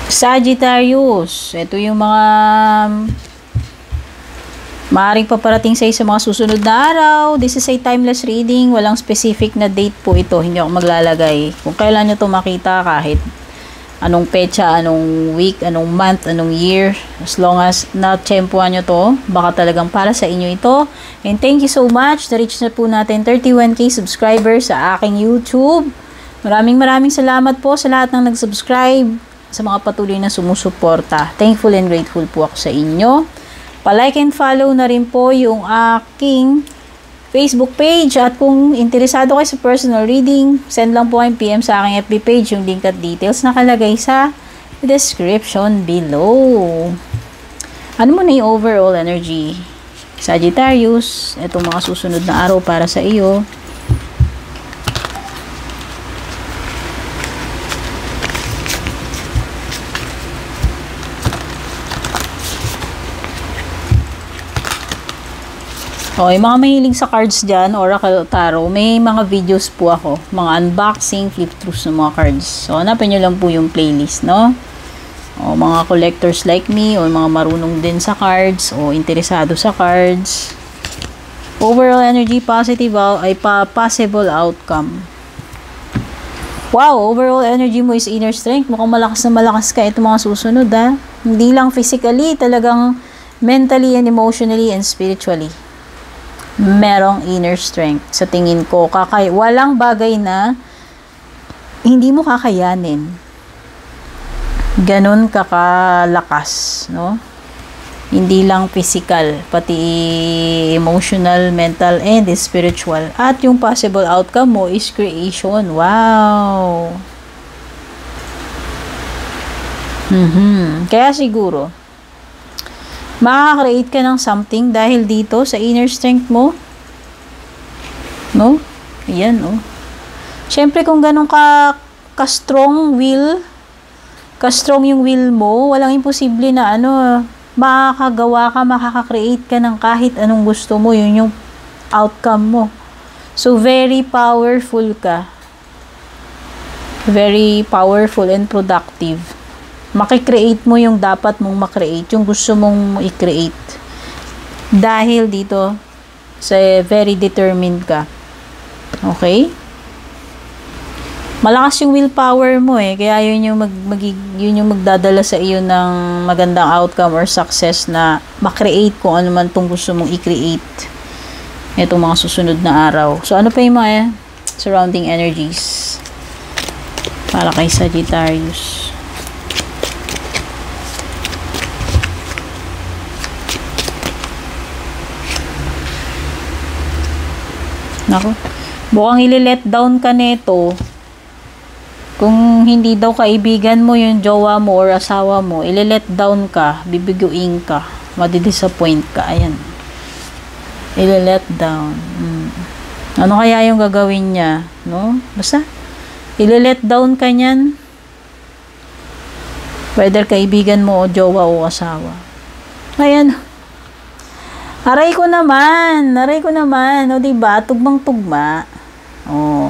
Sagittarius, ito yung mga maaaring paparating sa mga susunod na araw. This is a timeless reading. Walang specific na date po ito. Hindi ako maglalagay. Kung kailan nyo ito makita, kahit anong petsa, anong week, anong month, anong year. As long as na-tsempuan nyo to, baka talagang para sa inyo ito. And thank you so much. Na-reach na po natin 31k subscribers sa aking YouTube. Maraming salamat po sa lahat ng nag-subscribe, sa mga patuloy na sumusuporta. Thankful and grateful po ako sa inyo. Pa-like and follow na rin po yung aking Facebook page. At kung interesado kayo sa personal reading, send lang po kayong PM sa aking FB page. Yung link at details nakalagay sa description below. Ano mo na yung overall energy? Sagittarius, itong mga susunod na araw para sa iyo. Okay, mga mahilig sa cards dyan, Oracle Tarot, may mga videos po ako. Mga unboxing, flip throughs ng mga cards. So, hanapin nyo lang po yung playlist, no? O, mga collectors like me, o mga marunong din sa cards, o interesado sa cards. Overall energy, positive ay possible outcome. Wow, overall energy mo is inner strength. Mukhang malakas na malakas ka ito mga susunod, ha? Hindi lang physically, talagang mentally and emotionally and spiritually. Merong inner strength. Sa tingin ko, walang bagay na hindi mo kakayanin. Ganon kakalakas, no? Hindi lang physical, pati emotional, mental, and spiritual. At yung possible outcome mo is creation. Wow! Kaya siguro, makaka-create ka ng something dahil dito sa inner strength mo. No? Ayan, no? Siyempre, kung ganun ka-strong will, ka-strong yung will mo, walang imposible na makakagawa ka, makaka-create ka ng kahit anong gusto mo. Yun yung outcome mo. So, very powerful ka. Very powerful and productive. Makikreate mo yung dapat mong makreate, yung gusto mong i-create. Dahil dito, very determined ka. Okay? Malakas yung willpower mo kaya yun yung magdadala sa iyo ng magandang outcome or success na makreate kung ano man itong gusto mong i-create itong mga susunod na araw. So, ano pa yung mga surrounding energies para kay Sagittarius? Nako, mukhang ili-let down ka neto. Kung hindi daw kaibigan mo yung jowa mo or asawa mo, ili-let down ka, bibiguin ka, madidisappoint ka. Ayan. Ili-let down. Ano kaya yung gagawin niya? No? Basta, ili-let down ka niyan. Whether kaibigan mo o jowa o asawa. Ayan. Aray ko naman, o diba, tugmang-tugma. Oh.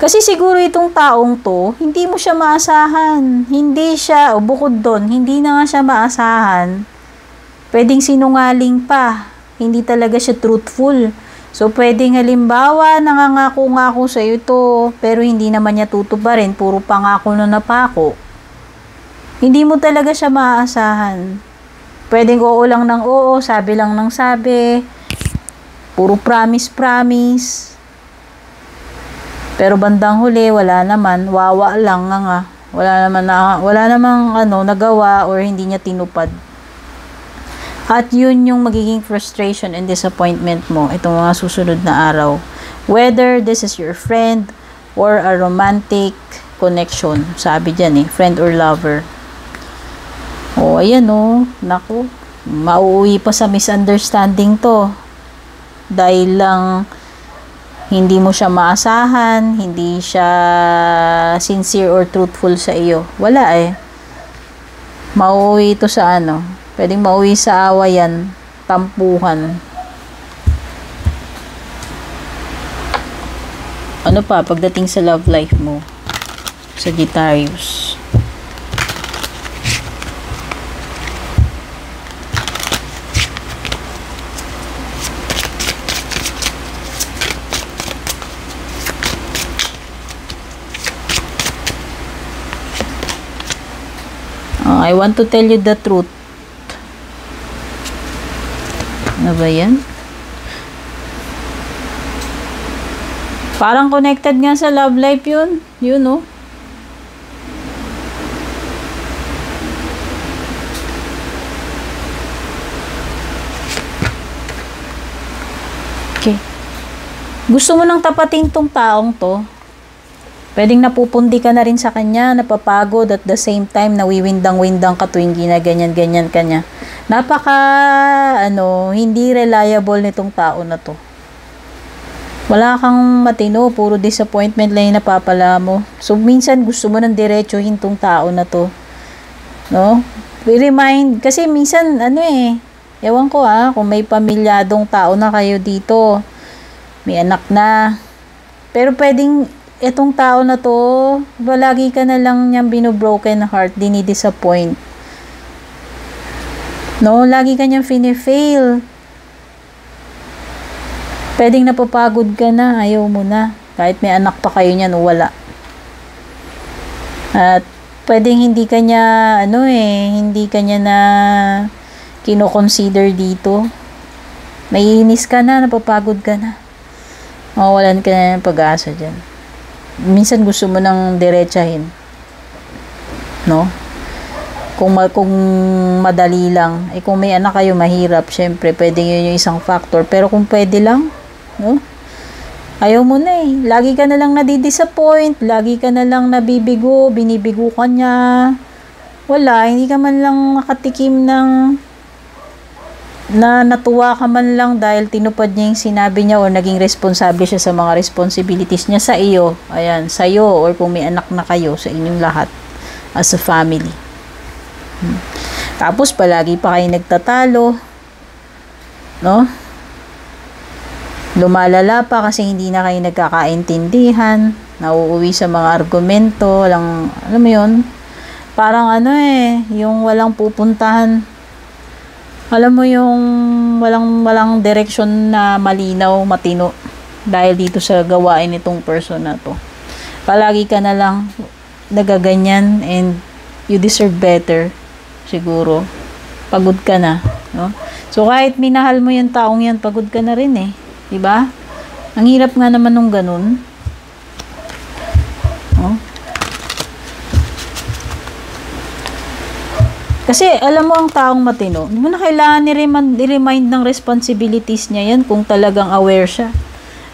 Kasi siguro itong taong to, hindi mo siya maasahan. Hindi siya, bukod doon, hindi na nga siya maasahan. Pwedeng sinungaling pa. Hindi talaga siya truthful. So, pwedeng halimbawa, nangangako-ngako sa iyo to, pero hindi naman niya tutuparin, puro pangako na napako. Hindi mo talaga siya maaasahan. Pwedeng oo lang ng oo, sabi lang ng sabi. Puro promise. Pero bandang huli, wala naman. Wawa lang nga. Wala namang nagawa or hindi niya tinupad. At yun yung magiging frustration and disappointment mo itong mga susunod na araw. Whether this is your friend or a romantic connection. Sabi dyan friend or lover. O, ayan naku, mauuwi pa sa misunderstanding to. Dahil lang, hindi mo siya maasahan, hindi siya sincere or truthful sa iyo. Wala Mauuwi ito sa pwedeng mauwi sa awayan, tampuhan. Ano pa, pagdating sa love life mo, Sagittarius? I want to tell you the truth. Ano ba yan? Parang connected nga sa love life yun. Yun, no? Okay. Gusto mo nang tapatin tong taong to. Pwedeng napupundi ka na rin sa kanya, napapagod, at the same time, nawiwindang-windang ka tuwing ginaganyan-ganyan ka niya. Hindi reliable nitong tao na to. Wala kang matino, puro disappointment lang yung napapala mo. So, minsan gusto mo nang diretsuhin tong tao na to. No? I-remind, kasi minsan, ewan ko kung may pamilyadong tao na kayo dito, may anak na, pero pwedeng, etong tao na to, lagi ka na lang niyang binobroken heart, dinidisappoint. No, lagi ka niyang fini-fail. Pwedeng napapagod ka na, ayaw mo na. Kahit may anak pa kayo niyan o wala. At pwedeng hindi ka niya, hindi ka niya na kino-consider dito. Naiinis ka na, napapagod ka na. Mawalan ka na ng pag-asa dyan. Minsan gusto mo nang diretsahin. No? Kung madali lang. Kung may anak kayo, mahirap. Syempre, pwedeng yun yung isang factor. Pero kung pwede lang, no? Ayaw mo na eh. Lagi ka na lang nadidisappoint. Lagi ka na lang nabibigo. Binibigo ka niya. Wala. Hindi ka man lang nakatikim ng na natuwa ka man lang dahil tinupad niya yung sinabi niya o naging responsable siya sa mga responsibilities niya sa iyo. Ayan, sa iyo or kung may anak na kayo, sa inyong lahat as a family. Tapos palagi pa kayo nagtatalo. No? Lumalala pa kasi hindi na kayo nagkakaintindihan. Nauuwi sa mga argumento. Alam mo yun? Parang yung walang pupuntahan. Alam mo yung walang direksyon na malinaw, matino dahil dito sa gawain nitong person na to. Palagi ka na lang nagaganyan and you deserve better siguro. Pagod ka na, no? So kahit minahal mo yung taong yan, pagod ka na rin eh, 'di ba? Ang hirap nga naman nung ganun. No? Kasi alam mo ang taong matino, hindi mo na kailangan i-remind ng responsibilities niya yan kung talagang aware siya.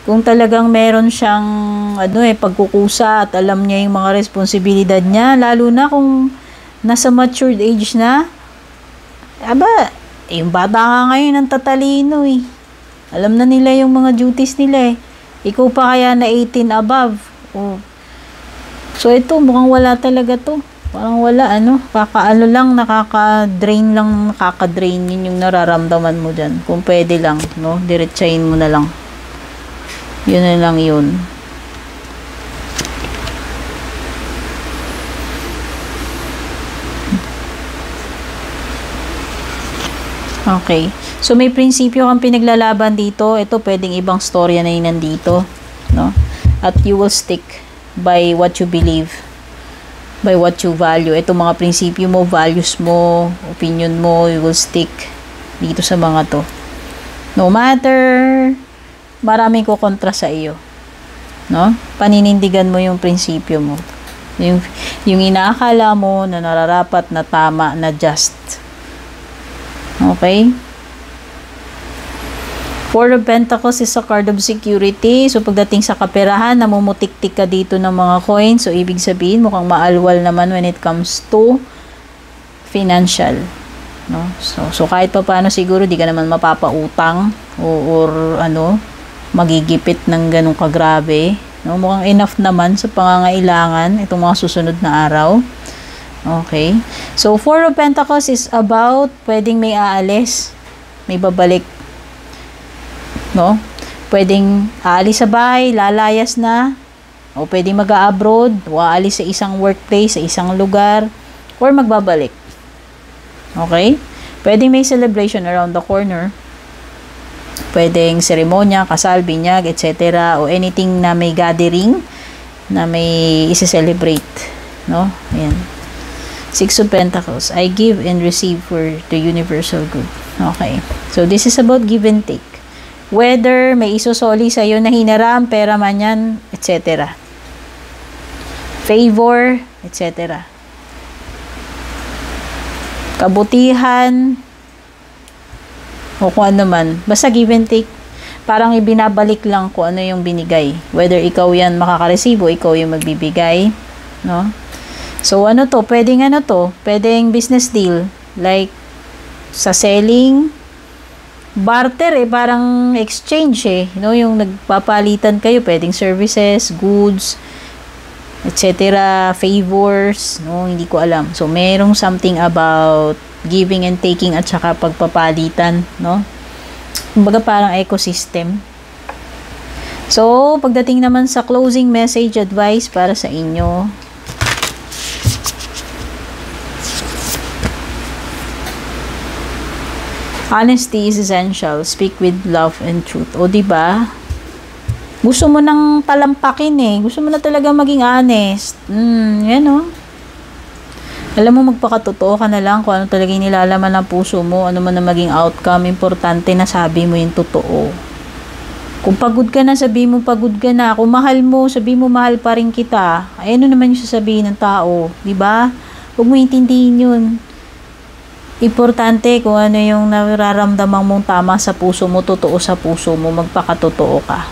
Kung talagang meron siyang pagkukusa at alam niya yung mga responsibilidad niya, lalo na kung nasa matured age na. Yung bata nga ngayon ang tatalino eh. Alam na nila yung mga duties nila eh. Ikaw pa kaya na 18 above. Oh. So ito, mukhang wala talaga to. Parang wala, nakaka-drain yun yung nararamdaman mo dyan. Kung pwede lang, no? Diretsahin mo na lang. Yun na lang yun. Okay. So, may prinsipyo kang pinaglalaban dito. Ito, pwedeng ibang storya na yun nandito, no? At you will stick by what you believe. By what you value. Ito mga prinsipyo mo, values mo, opinion mo, you will stick dito sa mga to. No matter maraming kukontra sa iyo. No? Paninindigan mo yung prinsipyo mo. Yung inaakala mo na nararapat, na tama, na just. Okay? Four of Pentacles is a card of security. So, pagdating sa kaperahan, namumutik-tik ka dito ng mga coins. So, ibig sabihin, mukhang maalwal naman when it comes to financial. No? So kahit pa paano siguro, di ka naman mapapautang or magigipit ng ganong kagrabe. No? Mukhang enough naman sa pangangailangan itong mga susunod na araw. Okay? So, Four of Pentacles is about pwedeng may aalis, may babalik. No? Pwedeng aalis sa bahay, lalayas na, o pwedeng mag-a-abroad, o aalis sa isang workplace, sa isang lugar, or magbabalik. Okay? Pwedeng may celebration around the corner. Pwedeng seremonya, kasal, binyag, etc. O anything na may gathering na may isi-celebrate. No? Ayan. Six of Pentacles. I give and receive for the universal good. Okay. So, this is about give and take. Whether may isusoli sa'yo na hinaram, pera man yan, etc. Favor, etc. Kabutihan, o kung ano man. Basta give and take. Parang ibinabalik lang kung ano yung binigay. Whether ikaw yan makaka-receive o ikaw yung magbibigay. No? So, ano to? Pwedeng ano to? Pwedeng business deal. Like, sa selling, barter parang exchange no? Yung nagpapalitan kayo, pwedeng services, goods, etc. Favors, no? Hindi ko alam. So, merong something about giving and taking at saka pagpapalitan, no? Kumbaga parang ecosystem. So, pagdating naman sa closing message advice para sa inyo. Honesty is essential. Speak with love and truth. O, diba? Gusto mo nang talampakin Gusto mo na talaga maging honest. Yan Alam mo, magpakatotoo ka na lang kung ano talaga yung nilalaman ng puso mo, ano man na maging outcome. Importante na sabi mo yung totoo. Kung pagod ka na, sabi mo pagod ka na. Kung mahal mo, sabi mo mahal pa rin kita. Ay, ano naman yung sasabihin ng tao? Diba? Huwag mo intindihin yun. Importante kung ano yung nararamdaman mong tama sa puso mo, totoo sa puso mo, magpakatotoo ka.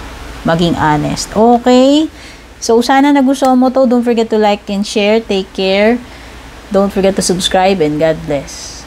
Maging honest. Okay? So, sana nagustuhan mo to. Don't forget to like and share. Take care. Don't forget to subscribe and God bless.